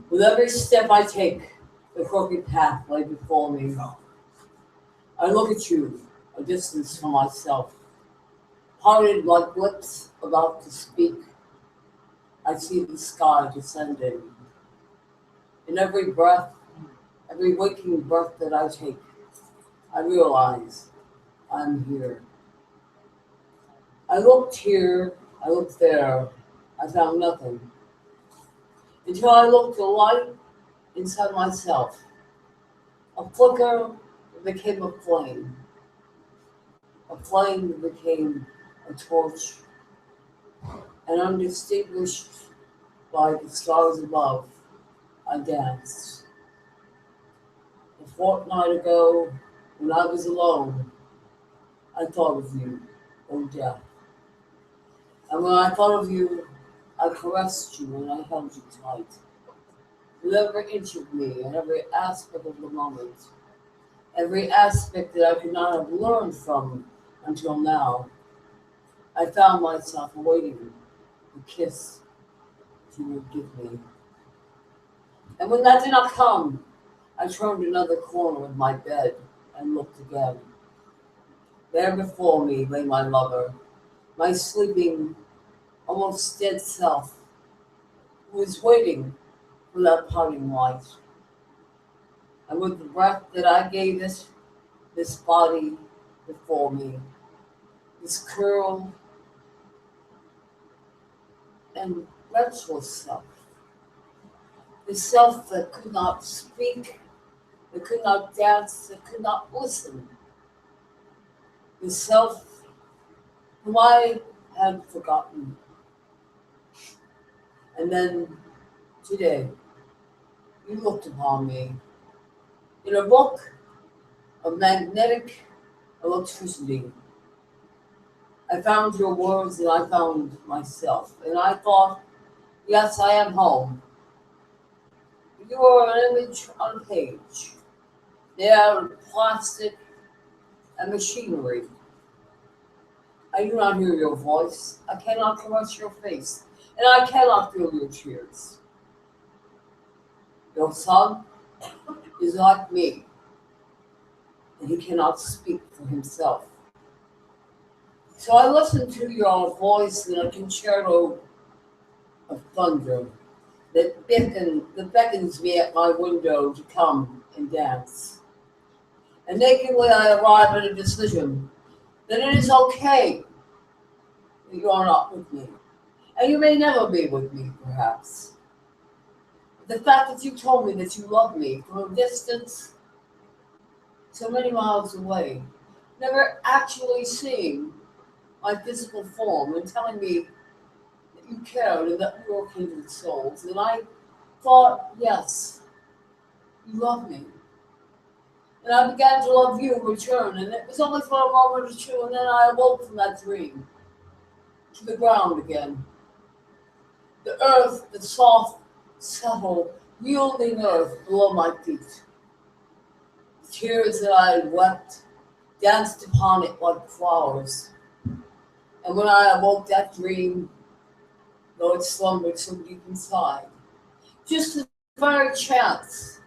With every step I take, the crooked path lay before me. I look at you, a distance from myself, parted like lips about to speak. I see the sky descending. In every breath, every waking breath that I take, I realize I'm here. I looked here, I looked there, I found nothing. Until I looked a light inside myself. A flicker became a flame. A flame became a torch. And undistinguished by the stars above, I danced. A fortnight ago, when I was alone, I thought of you, O death. And when I thought of you, I caressed you and I held you tight. With every inch of me and every aspect of the moment, every aspect that I could not have learned from until now, I found myself awaiting the kiss you would give me. And when that did not come, I turned another corner of my bed and looked again. There before me lay my lover, my sleeping, almost dead self, who was waiting for that parting light. And with the breath that I gave it, this body before me, this curled and restless self, the self that could not speak, that could not dance, that could not listen, the self whom I had forgotten. And then today, you looked upon me in a book of magnetic electricity. I found your words and I found myself. And I thought, yes, I am home. You are an image on a page. They are plastic and machinery. I do not hear your voice. I cannot caress your face. And I cannot feel your tears. Your son is like me, and he cannot speak for himself. So I listen to your voice in a concerto of thunder that beckons me at my window to come and dance. And nakedly I arrive at a decision that it is okay that you are not with me. And you may never be with me, perhaps. The fact that you told me that you love me from a distance so many miles away, never actually seeing my physical form and telling me that you cared and that we were kindred souls. And I thought, yes, you love me. And I began to love you in return. And it was only for a moment or two, and then I awoke from that dream to the ground again. The earth, the soft, settled, yielding earth below my feet. The tears that I had wept danced upon it like flowers. And when I awoke that dream, though it slumbered so deep inside, just a very chance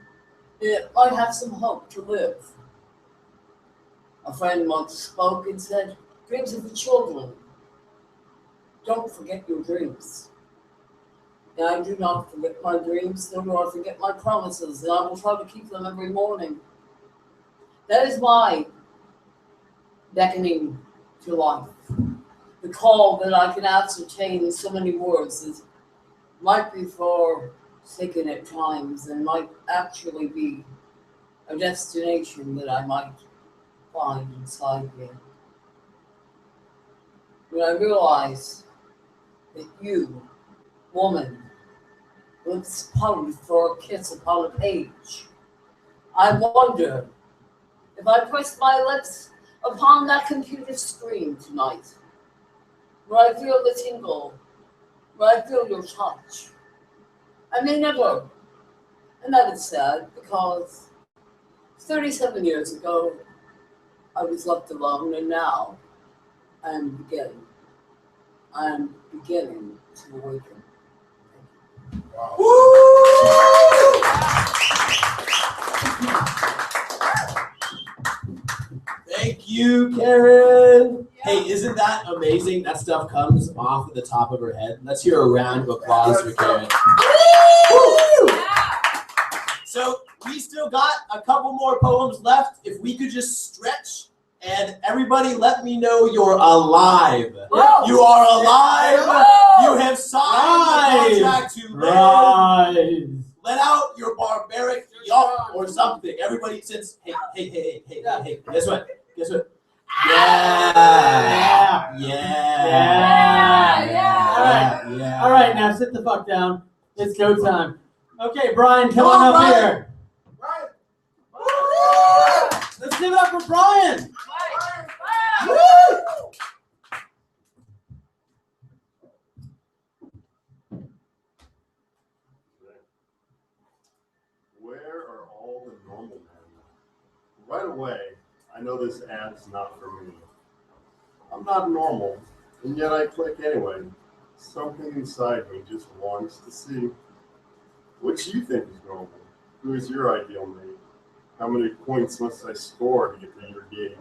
that it might have some hope to live. A friend once spoke and said, dreams are for children. Don't forget your dreams. And I do not forget my dreams, nor do I forget my promises, and I will try to keep them every morning. That is my beckoning to life. The call that I can ascertain in so many words is, might be forsaken at times and might actually be a destination that I might find inside me. When I realize that you, woman, lips pouted for a kiss upon a page, I wonder if I press my lips upon that computer screen tonight, where I feel the tingle, where I feel your touch, I may never, and that is sad because 37 years ago, I was left alone, and now I am beginning to awaken. Thank you, Karen. Hey, isn't that amazing? That stuff comes off of the top of her head. Let's hear a round of applause for Karen. So we still got a couple more poems left. If we could just stretch, and everybody let me know you're alive. Whoa. You are alive. Whoa. You have signed the contract to live. Let out your barbaric yelp or something. Everybody since hey. Guess what? Yeah. All right, now sit the fuck down. It's go time. Okay, Brian, come on up here. Let's give it up for Brian. Where are all the normal men? Right away, I know this ad's not for me. I'm not normal, and yet I click anyway. Something inside me just wants to see. What you think is normal? Who is your ideal mate? How many points must I score to get to your gate?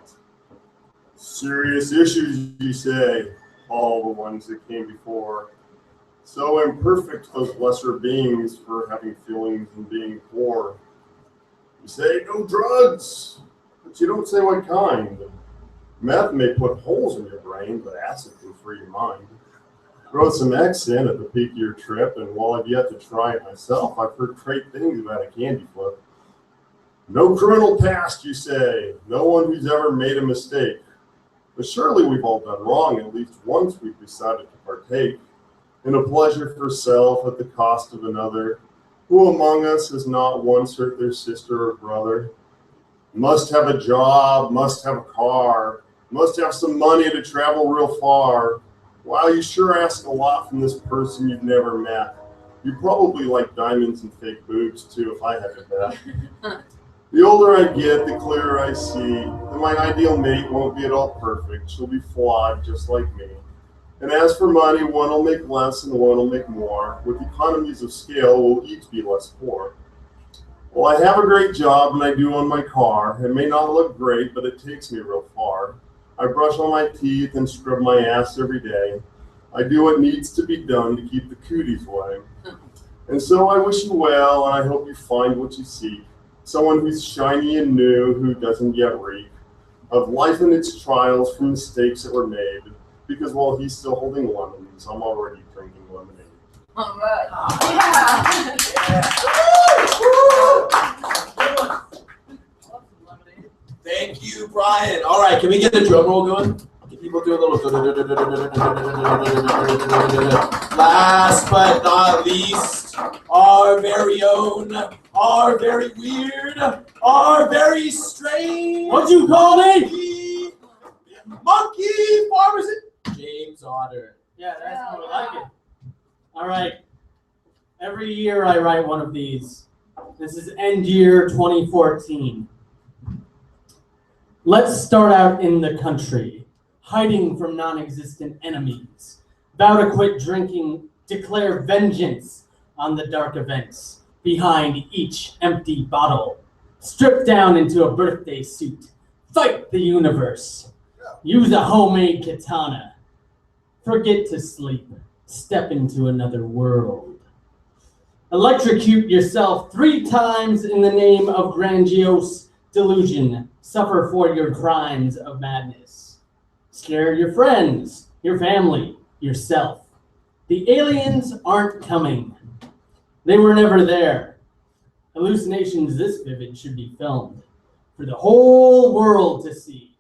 Serious issues, you say, all the ones that came before. So imperfect, those lesser beings, for having feelings and being poor. You say no drugs, but you don't say what kind. Meth may put holes in your brain, but acid can free your mind. Throw some X in at the peak of your trip, and while I've yet to try it myself, I've heard great things about a candy flip. No criminal past, you say, no one who's ever made a mistake. But surely we've all done wrong, at least once we've decided to partake in a pleasure for self at the cost of another. Who among us has not once hurt their sister or brother? Must have a job, must have a car, must have some money to travel real far. Wow, you sure ask a lot from this person you've never met. You probably like diamonds and fake boobs too, if I had to bet. The older I get, the clearer I see that my ideal mate won't be at all perfect. She'll be flawed just like me. And as for money, one will make less and one will make more. With economies of scale, we'll each be less poor. Well, I have a great job and I do own my car. It may not look great, but it takes me real far. I brush all my teeth and scrub my ass every day. I do what needs to be done to keep the cooties away. And so I wish you well, and I hope you find what you seek. Someone who's shiny and new, who doesn't yet reek of life and its trials from mistakes that were made. Because while he's still holding lemons, I'm already drinking lemonade. All right. Thank you, Brian. All right, can we get the drum roll going? Can people do a little? Last but not least, our very own, our very weird, our very strange. What'd you call me? Monkey pharmacist. James Otter. Yeah, that's more like it. All right. Every year I write one of these. This is end year 2014. Let's start out in the country, hiding from non-existent enemies. Vow to quit drinking, declare vengeance on the dark events behind each empty bottle. Strip down into a birthday suit. Fight the universe. Use a homemade katana. Forget to sleep. Step into another world. Electrocute yourself 3 times in the name of grandiose delusion. Suffer for your crimes of madness. Scare your friends, your family, yourself. The aliens aren't coming. They were never there. Hallucinations this vivid should be filmed for the whole world to see.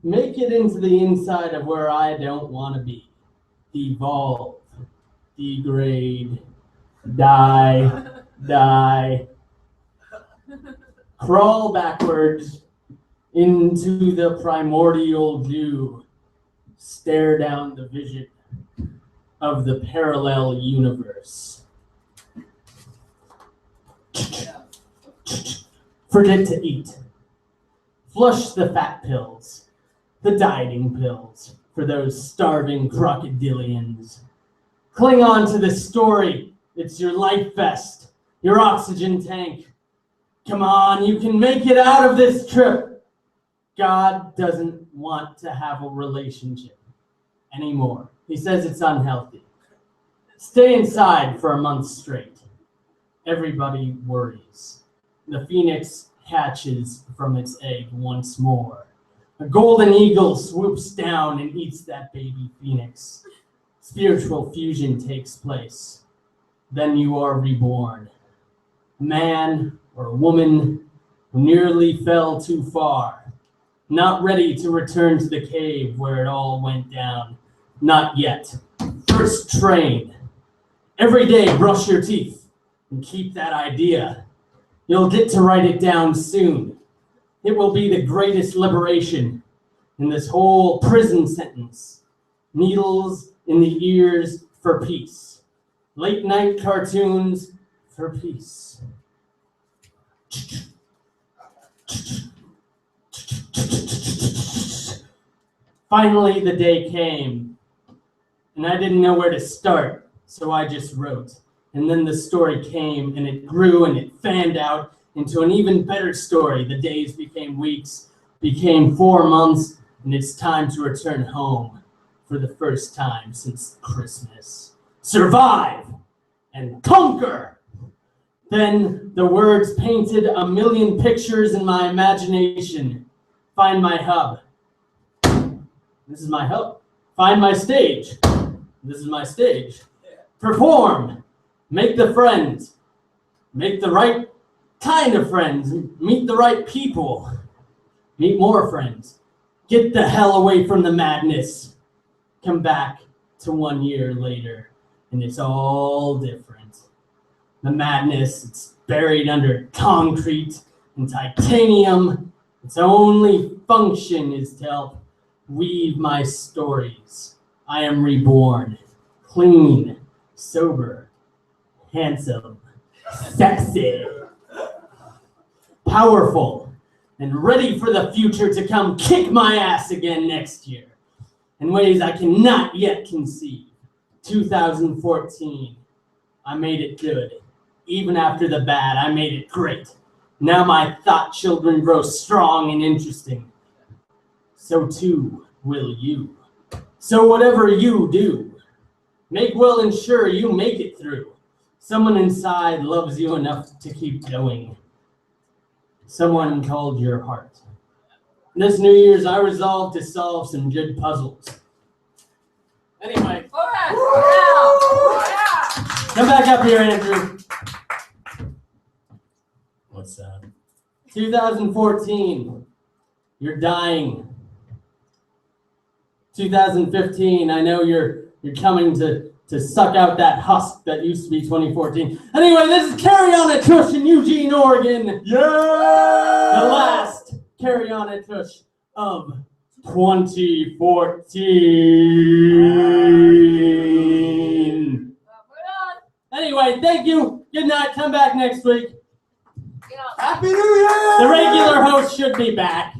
Make it into the inside of where I don't want to be. Devolve, degrade, die. Crawl backwards into the primordial dew. Stare down the vision of the parallel universe. Forget to eat. Flush the fat pills, the dieting pills for those starving crocodilians. Cling on to the story. It's your life vest, your oxygen tank. Come on, you can make it out of this trip. God doesn't want to have a relationship anymore. He says it's unhealthy. Stay inside for a month straight. Everybody worries. The phoenix hatches from its egg once more. A golden eagle swoops down and eats that baby phoenix. Spiritual fusion takes place. Then you are reborn. A man or a woman who nearly fell too far. Not ready to return to the cave where it all went down. Not yet. First train. Every day brush your teeth and keep that idea. You'll get to write it down soon. It will be the greatest liberation in this whole prison sentence. Needles in the ears for peace. Late night cartoons for peace. Finally, the day came, and I didn't know where to start, so I just wrote. And then the story came, and it grew, and it fanned out into an even better story. The days became weeks, became 4 months, and it's time to return home for the first time since Christmas. Survive and conquer! Then the words painted a million pictures in my imagination. Find my hub. This is my hub. Find my stage. This is my stage. Perform. Make the friends. Make the right kind of friends. Meet the right people. Meet more friends. Get the hell away from the madness. Come back to 1 year later, and it's all different. The madness, it's buried under concrete and titanium. Its only function is to help weave my stories. I am reborn, clean, sober, handsome, sexy, powerful, and ready for the future to come kick my ass again next year in ways I cannot yet conceive. 2014, I made it good. Even after the bad, I made it great. Now my thought children grow strong and interesting. So too will you. So whatever you do, make well ensure you make it through. Someone inside loves you enough to keep going. Someone called your heart. This New Year's, I resolved to solve some good puzzles. Anyway. Come back up here, Andrew. What's that? 2014. You're dying. 2015. I know you're coming to suck out that husk that used to be 2014. Anyway, this is Carry On At Cush in Eugene, Oregon. Yeah! The last Carry On At Cush of 2014. Anyway, thank you. Good night. Come back next week. Happy New Year! The regular host should be back.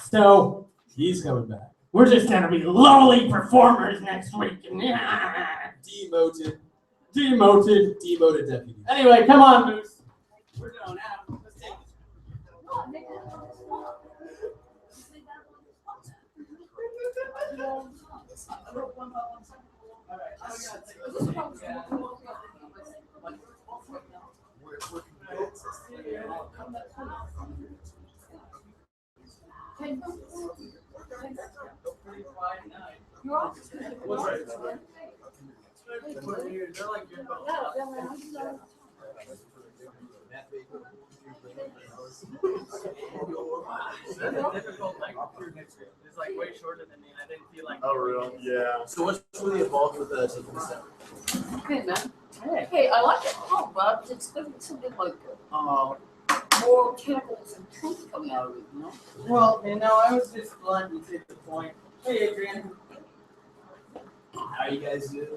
So He's coming back. we're just gonna be lowly performers next week. Demoted. Demoted. Demoted deputy. Anyway, come on, Moose. We're going out. Let's take this. It's like way shorter than me, and I didn't feel like. Oh, really? Yeah. So what's really involved with taking this out? Hey, man. Hey, I like it. Oh, but it's good. It's a bit like Oh, more tentacles and truth coming out of it, you know? Well, I was just blunt and to the point. Hey, Adrian. How you guys doing?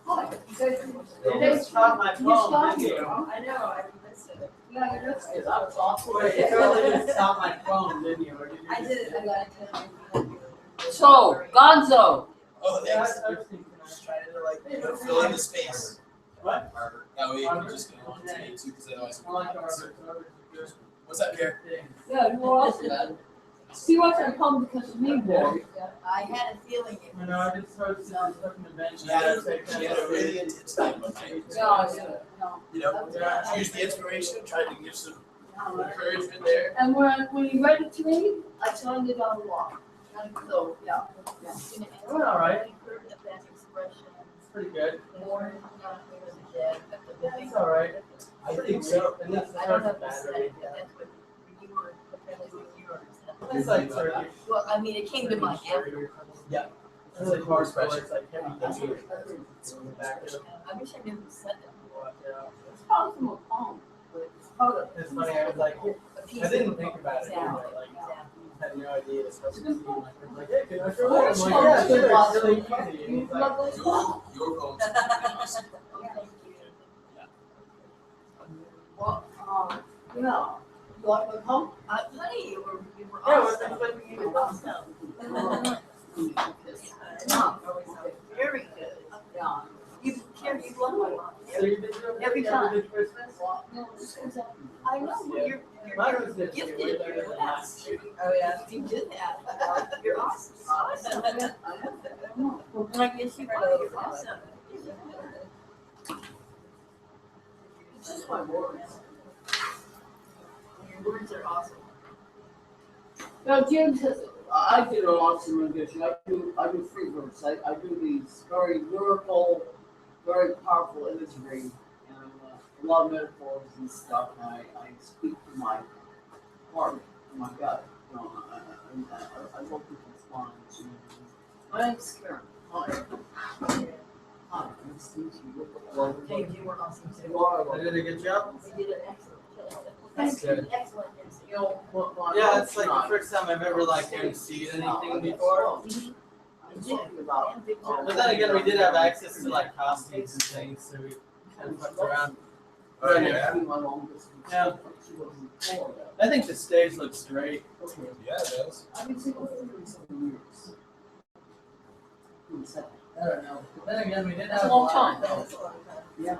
Hi, you guys. You just caught my You phone, stopped didn't it, you? huh? I know, I missed it. Yeah, you missed it. I was awful. Wait, you totally just caught my phone, didn't you? Or did you I just- did it, I got it. So, Gonzo. Oh, Yeah, thanks. I was thinking Just trying to like fill in the space. What? That way you can just go on to me too, because otherwise. I like Arbor's. Arbor's a good What's up, Pierre? thing. Yeah, you were awesome, man. See what's gonna come because of me, boy. I had a feeling it was. I just hosted on an event. She had a really intense time one night. Yeah, You know, she used the inspiration, tried to give some encouragement there. And when you read it to me, I turned it on the wall. And so, yeah. We're all right. That expression, It's pretty good. more than the dead, but the living. It's all right. I think so. And that's I don't know if bad, that's, right? that's what you were, that's what you were. It's like Turkish. Well, I mean, it came to mind after. Yeah. It's like hard expression. Expression. It's like heavy. That's duty. what- Back it up. I wish I knew who said that. It's probably from a poem. But it's probably. It's funny, I was like, A piece I didn't of- think about it either. Like, Exactly. I had no idea it's supposed to be. Like, hey, can I show Oh, you? I'm sure, like, yeah, sure, sure, it's sure. really easy. And he's like, Your poems are awesome. Well, yeah. You like my poem? Honey, you were yeah, awesome. what's the You were awesome. Very good. Yeah. You carry you love my mom. So you did your Every time. did Christmas? No, this comes out. I know, well, you're Mine was just gifted. way better You're than blessed. mine. Oh, yeah, you did that. You're awesome. Awesome. And I guess you are, you're awesome. It's just my words. Your words are awesome. Now, James says, I did an awesome rendition. I do free verse. I do these very lyrical, very powerful imagery, and a lot of metaphors and stuff. And I speak to my heart, to my gut. You know, I love people's minds. My name's Karen. Hi. Hi. Nice to meet you. Well, James, you were awesome too. you are. I did a good job? You did an excellent job. That's good. Excellent. You know, what Yeah, it's like the first time I've ever like emceed anything before. I'm talking about. But then again, we did have access to like costumes and things, so we kind of fucked around. Oh, yeah? Yeah. I think the stage looks great. Yeah, it does. I've been single for 37 years. I don't know. But then again, we did That's have a long time. That's a long time. Yeah.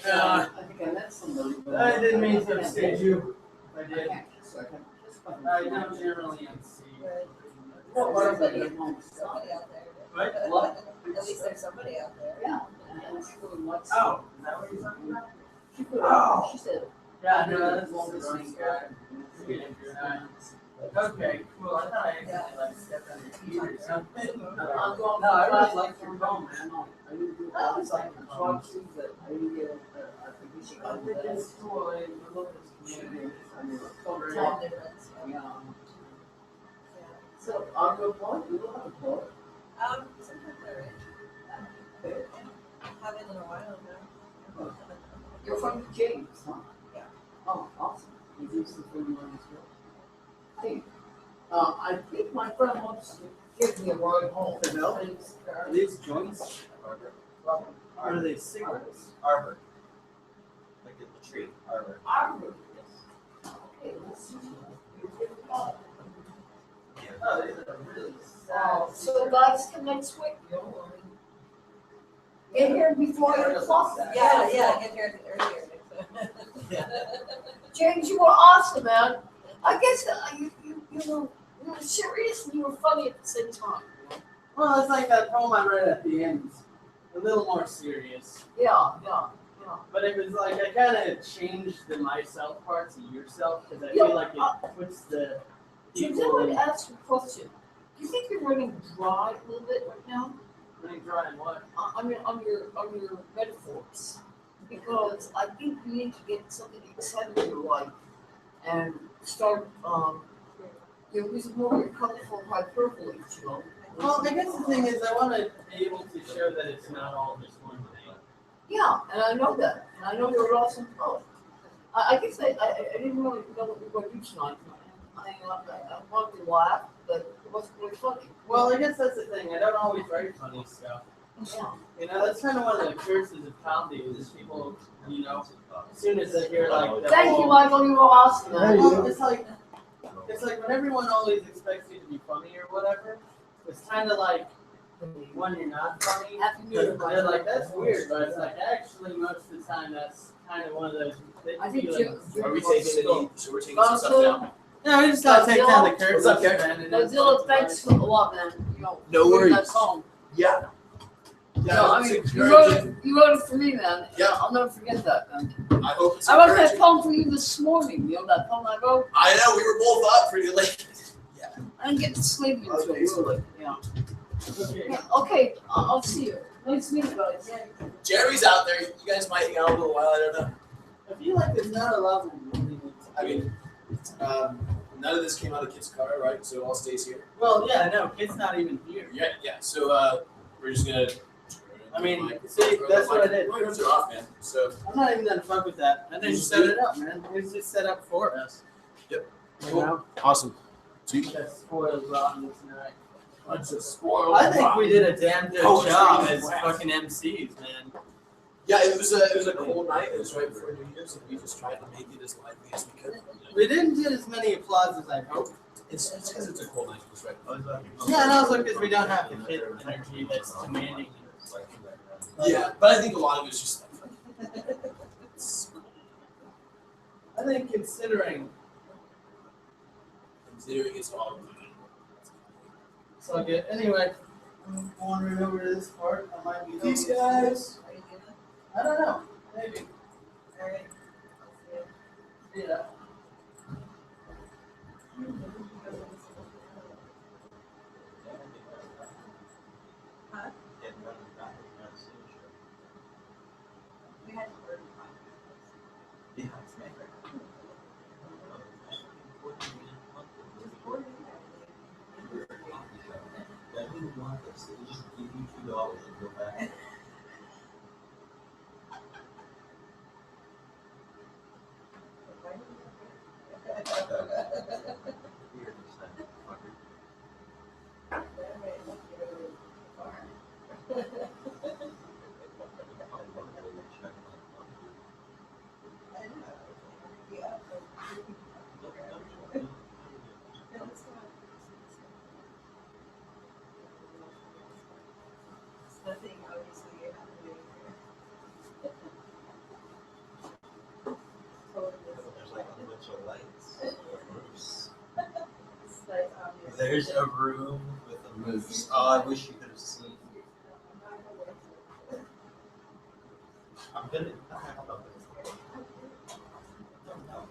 Yeah. I think I met somebody. but I didn't mean to upstage you. I I did. can't kiss her. I can't kiss her. I don't generally MC. Well, There's everybody somebody at home. somebody out there. What? What? At least there's somebody out there. Yeah. And she really likes Oh, is that what you're talking about? She put Oh. she said, Yeah, I no, know that's the longest the thing. guy. Okay, cool. I thought I accidentally like stepped on your feet or something. I'm going. No, I really like like your your phone, phone, man. I didn't do I was like the frog shoes that I didn't get a position. I think it's cool. I love this community. Time difference. Yeah. So, I'll go plug, you will have a plug. Sometimes I read. Haven't in a while now. You're from James, huh? Yeah. Oh, awesome. You do some thing on this road. Hey, I think my friend wants to give me a ride home. No? Are these joints? Or are they cigarettes? Arbor. Like a tree. Arbor. Arbor, yes. Okay, let's see. Oh, these are really sad. So guys, come next week. Get here before 8 o'clock. Yeah, get here earlier. James, you were awesome, man. I guess you were serious and you were funny at the same time. Well, it's like that poem I read at the end. A little more serious. Yeah. But it was like, I kind of changed the myself part to yourself because I Yeah, feel like it puts the James, I people want in to ask you a question. Do you think you're running dry a little bit right now? running dry and what? I mean, on your metaphors, because I think you need to get something exciting in your life and start. You're using more of your colorful hyperbole, you know. Well, I guess the thing is, I want to be able to show that it's not all just one thing. Yeah, and I know that, and I know you're an awesome poet. I guess I didn't really know what we were going to do tonight. I wanted to laugh, but it wasn't really funny. Well, I guess that's the thing. I don't always write funny stuff. Yeah. You know, that's kind of one of the curses of comedy is people, you know, as soon as they hear like the Thank you, Michael. You were awesome. Man. Well, it's like when everyone always expects you to be funny or whatever. It's kind of like when you're not funny. Happy New Year, They're like, that's weird, but it's like actually most of the time that's kind of one of those. I think Are we taking any? So we're taking some stuff down. No, we just gotta take down the curtains. What's up, Gary? man, and Godzilla, thanks a lot, man. You know, No bring worries. that song. Yeah. Yeah, No, I it's mean, encouraging. you wrote it for me, man. Yeah. I'll never forget that, man. I hope it's I wrote that encouraging. poem for you this morning. You know that poem I wrote? I know, we were both up pretty late. Yeah. I didn't get to sleep until Okay, so- really. Yeah. Okay. Yeah, okay, I'll see you. Nice meeting you guys. Jerry's out there. You guys might hang out a little while. I don't know. I feel like there's not a level. I mean, none of this came out of Kit's car, right? So it all stays here. Well, yeah, no, Kit's not even here. Yeah, yeah. So we're just gonna. I mean, see, that's what I did. Microphones are off, man. So I'm not even gonna fuck with that. I didn't set it up, man. It was just set up for us. Yep. You Cool. know? Awesome. Sweet. That's spoiled rotten tonight. Bunch of spoiled. I think we did a damn good Poetry job and as wax. fucking MCs, man. Yeah, it was a cold night. It was right before New Year's, and we just tried to make it as lively as we could. We didn't get as many applause as I hoped. It's because it's a cold night. It was right. Yeah, and also because we don't have the kid energy that's commanding. Yeah, but I think a lot of it's just I think considering it's all good. it's all good. Anyway, I'm wandering over to this part. I might be These guys. I don't know. Maybe. Alright. Yeah. Huh? We had to learn nothing obviously happening here. There's like a bunch of lights. It's like obvious. There's a room with a moose. Oh, I wish you could have seen. I'm gonna. I don't know.